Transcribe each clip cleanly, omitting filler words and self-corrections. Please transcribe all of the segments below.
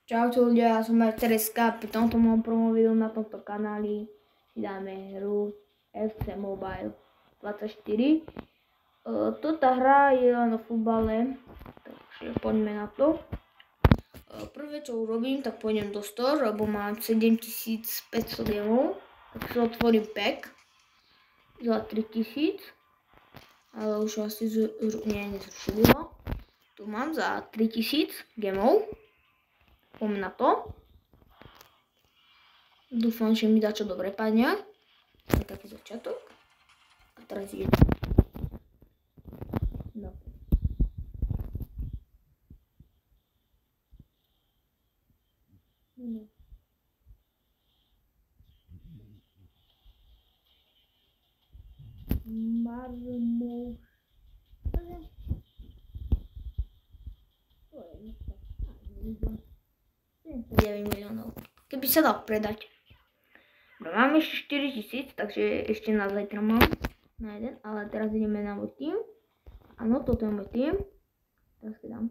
Čaute ľudia, ja som Tereska, pri tomto môjom prvom videu na tomto kanáli si dáme hru FC Mobile 24. Toto hra je len o futbale, takže poďme na to. Prvé čo urobím, tak pôjdem do store, lebo mám 7500 gemov, tak si otvorím pack za 3000, ale už asi nezrušili ho. Tu mám za 3000 gemov. Poďme na to. Dúfam, že mi dá čo dobre padne. To je taký začiatok. A teraz ide. No. Marmouš. To je niečo. 9 miliónov. Keby sa dal predať. No, mám ešte 4000, takže ešte na zajtra mám na jeden, ale teraz ideme na môj tým. Áno, toto je môj tým. Teraz si dám.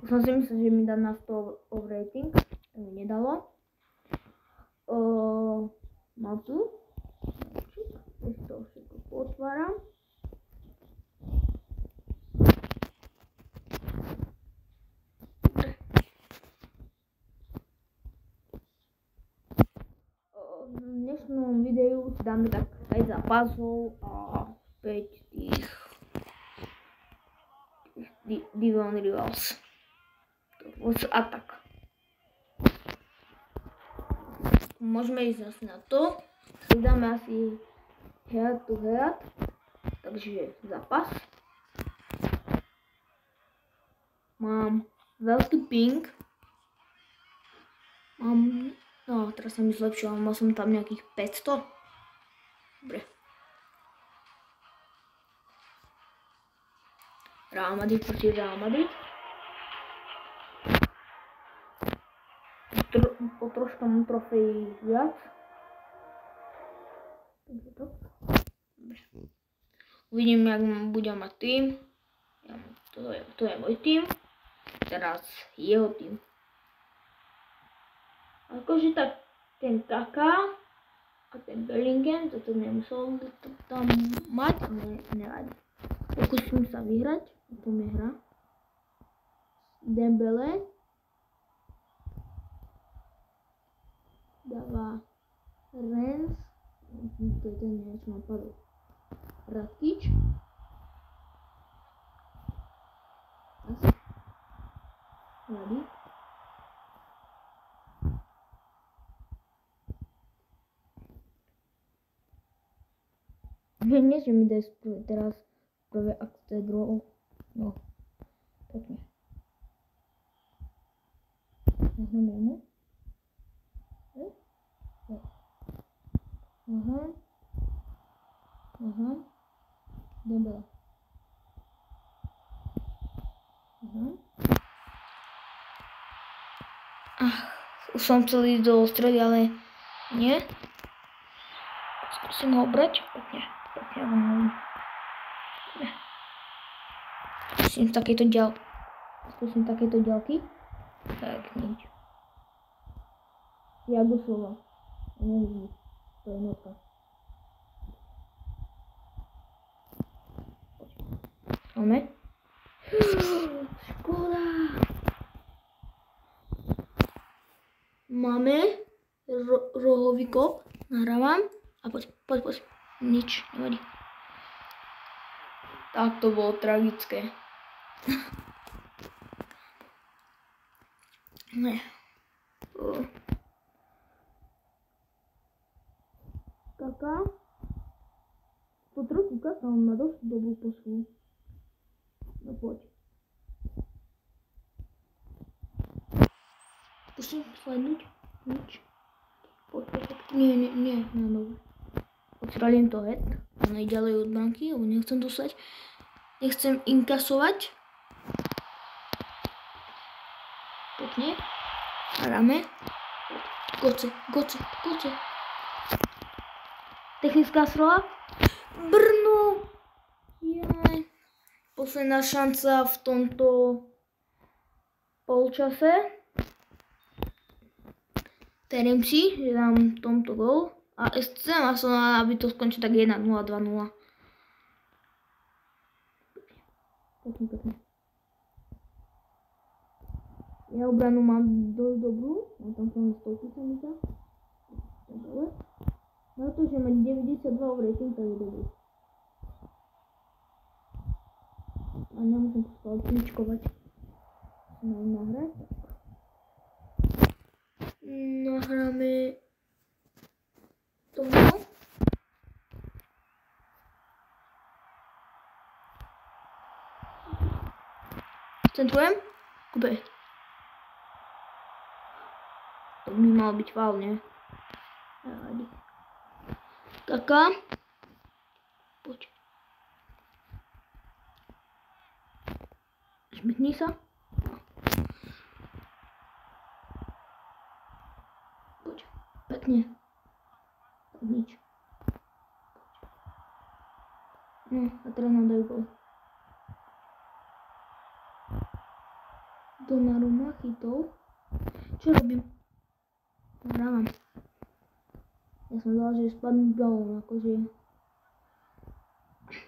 Už som si myslel, že mi dá na 100 of rating. To mi nedalo. Mám tu. Ešte to všetko potváram. V dnešnom videu si dáme tak 5 zápasov a 5 tých Division Rivals. A tak. Môžeme ísť zase na to. Si dáme asi head to head. Takže zápas. Mám veľký ping. No, teraz sa mi zlepšilo, mal som tam nejakých 500. Dobre. Real Madrid proti Real Madrid. Po troška mám trofej viac. Dobre. Uvidím, jak budem mať tým. To je môj tým. Teraz jeho tým. Akože tak ten Kaká a ten Bellingham, toto nemusel tam mať, ale nevadí. Pokúsim sa vyhrať, to mi hra. Dembele dáva Rennes, to je ten neviem, čo ma padol. Rakitic. Nevadí. Nie, že mi dá teraz prvé akcie druhou. No, pekne. Nahneme. Aha. Dobre. Už som chcel ísť do stredy, ale nie. Skúsim ho brať. Pekne. Skúsim takéto ďalky. Tak, nič. Jagusova. Nevidím. To je notka. Máme. Škoda. Máme. Rohový kop. Nahrávam. A poď. Nič, nevadí. Tak to bolo tragické. Ne. Kaká. Po trochu Kaká, on má dosť dobrú poslu. No poď. Musím slednúť. Nič. Poď. Nie, no. Odstrelím to head, a najďalej od banky, lebo nechcem inkasovať. Pekne. Hráme. Goce. Technická strela. Brno. Jaj. Posledná šanca v polčase. Verím si, že dám tomto gól. A chcem, aby to skončilo tak 1-0, 2-0. Pekne. Ja obranu mám dosť dobrú. Ja tam som stolky sa mi sa. Na to, že má 92 rating, to je dobrý. A nemusím to stále kličkovať. Mám nahrať. Nahráme tomu. Centrujem. Kube. To by mal byť faul, nie? Kaká. Poď. Šmitni sa. Poď. Pekne. Tak nič. No, a teraz nám dajú gól. Donnarumma chytol. Čo robím? Hrávam. Ja som dal, že spadnú balón, akože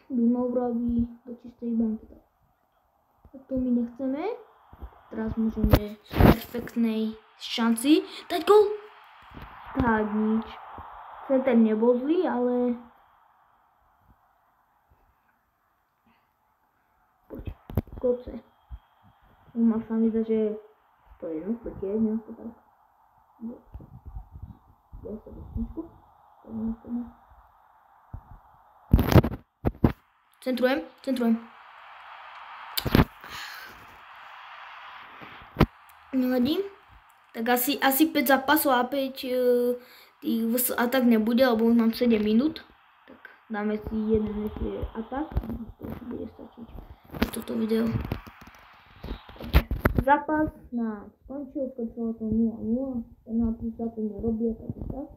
by ma urobí do čistej banky. A to my nechceme. Teraz môžeme z perfektnej šanci dať gól. Tak nič. Center nebol zlý, ale poď, kopce. Má sa mi zdá, že to je tiež nejako tak. Ja sa dostničku. Centrujem. Nevadí. Tak asi 5 zápasov a 5 tých atak nebude, lebo už mám 7 minút. Tak dáme si jeden atak. To už bude stačiť toto video. Zápas nám skončilo to 0-0. Penalty sa to nerobia, takže tak.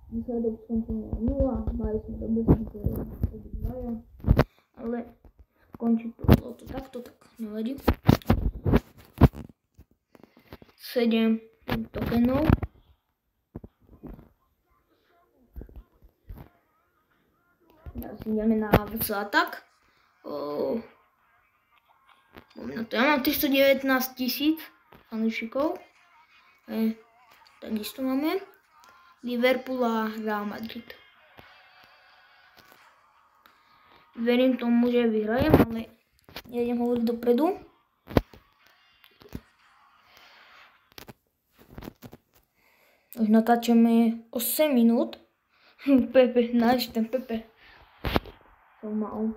Výsledok skončil 0-0, mali sme dobre sice obidvaja, ale skončí to takto, tak nevadí. 7 tokenov. Teraz ideme na VC atak. Ja mám 319 000 fanúšikov. Takisto máme Liverpool a Real Madrid. Verím tomu, že vyhrajem, ale nejdem hovoriť dopredu. Už natáčame 8 minút. Pepe, náš ten Pepe. Som mal.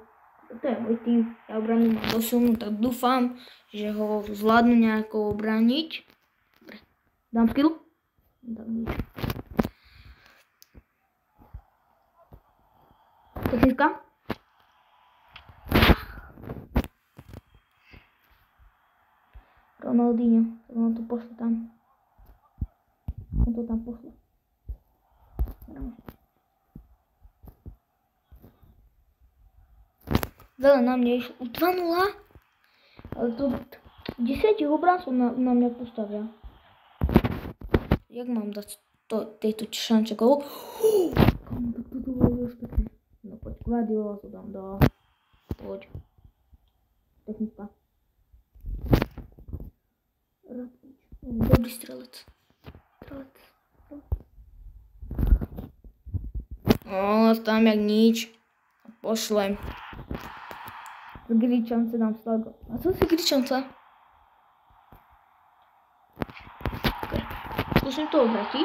To je môj tým, ja obranu mám dosilnú, tak dúfam, že ho zvládnu nejako obrániť. Dobre, dám skill? Dám nič. Technická? Ronaldinho, on to pošle tam. On to tam pošle. Veľa na mne išlo 2-0, ale to 10 obrancov na mňa postavia. Jak mám dať tejto šanče gól? Tak toto bolo už pekné. No poď, Guardiola to dám do. Poď. Technická. Dobrý strelec. Tam jak nič. Pošlem. Z Gričance dám slago. A co si Gričance? Okay. Skúsim to obratiť.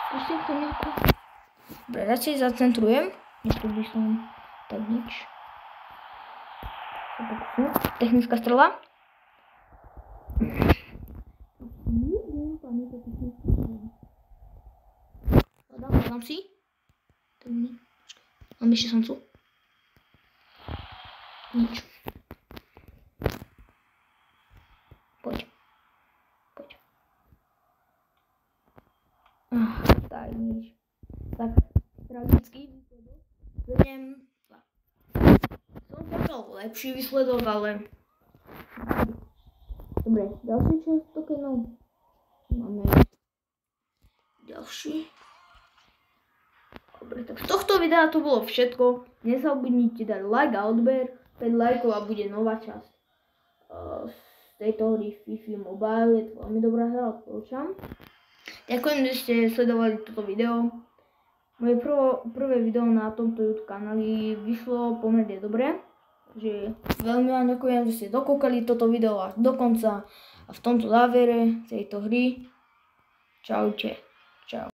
Skúsim to nejako. Dobre, radšej zacentrujem. Než tu by som tak nič. Technická strela. Dám si. Mám ešte šancu. Nič. Poď. Tak nič. Tak, tragický výsledok. 7-2. Som počal lepší výsledok, ale Dobre, ďalší čas tokenov. Máme ďalší. Dobre, tak z tohto videa to bolo všetko. Nezabudnite dať like a odber. 5 lajkov a bude nová časť z tejto hry FIFA Mobile. Je to veľmi dobrá hra, odporúčam. Ďakujem, že ste sledovali toto video. Moje prvé video na tomto YouTube kanáli vyšlo pomerne dobre. Takže veľmi vám ďakujem, že ste dokúkali toto video až do konca a v tomto závere tejto hry. Čaute.